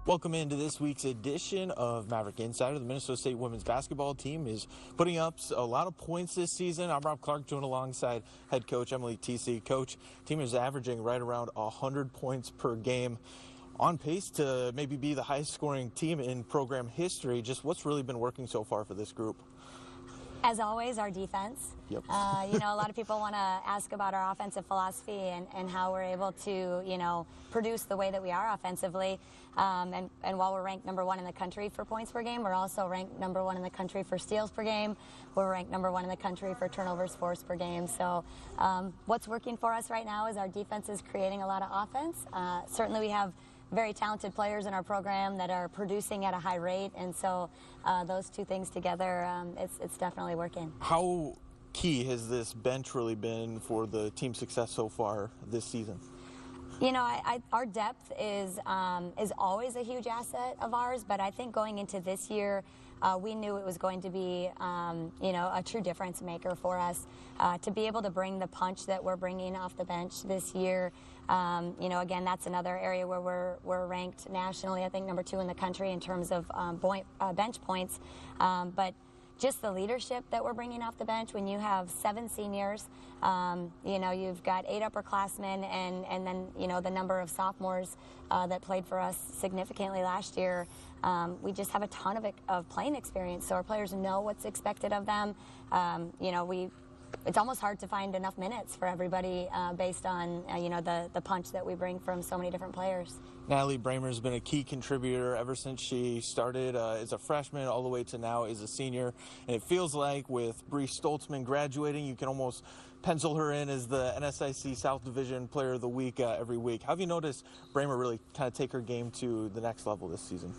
Welcome into this week's edition of Maverick Insider. The Minnesota State women's basketball team is putting up a lot of points this season. I'm Rob Clark, joined alongside head coach Emily Thiesse. Coach, team is averaging right around 100 points per game, on pace to maybe be the highest scoring team in program history. Just what's really been working so far for this group? As always, our defense. Yep. A lot of people want to ask about our offensive philosophy and how we're able to, produce the way that we are offensively. And while we're ranked #1 in the country for points per game, we're also ranked #1 in the country for steals per game. We're ranked #1 in the country for turnovers forced per game. So what's working for us right now is our defense is creating a lot of offense. Certainly we have very talented players in our program that are producing at a high rate, and so those two things together, it's definitely working. How key has this bench really been for the team's success so far this season? Our depth is always a huge asset of ours, but I think going into this year, we knew it was going to be, a true difference maker for us to be able to bring the punch that we're bringing off the bench this year. Again, that's another area where we're ranked nationally, I think #2 in the country in terms of bench points. But just the leadership that we're bringing off the bench, when you have 7 seniors, you've got 8 upperclassmen, and then, the number of sophomores that played for us significantly last year. We just have a ton of playing experience, so our players know what's expected of them. It's almost hard to find enough minutes for everybody based on, the punch that we bring from so many different players. Natalie Bramer has been a key contributor ever since she started as a freshman all the way to now as a senior. And it feels like with Bree Stoltzman graduating, you can almost pencil her in as the NSIC South Division Player of the Week every week. How have you noticed Bramer really kind of take her game to the next level this season?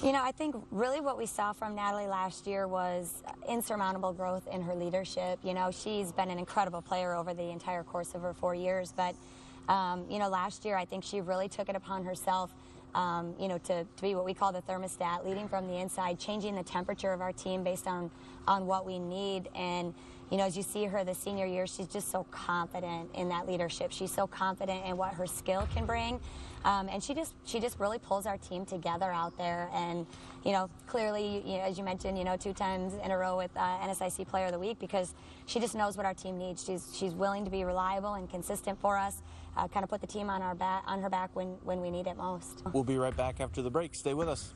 I think really what we saw from Natalie last year was insurmountable growth in her leadership. She's been an incredible player over the entire course of her 4 years, but last year I think she really took it upon herself to be what we call the thermostat, leading from the inside, changing the temperature of our team based on what we need. And as you see her the senior year, she's just so confident in that leadership. She's so confident in what her skill can bring. And she just really pulls our team together out there. And, clearly, as you mentioned, 2 times in a row with NSIC Player of the Week, because she just knows what our team needs. She's willing to be reliable and consistent for us, kind of put the team on her back when we need it most. We'll be right back after the break. Stay with us.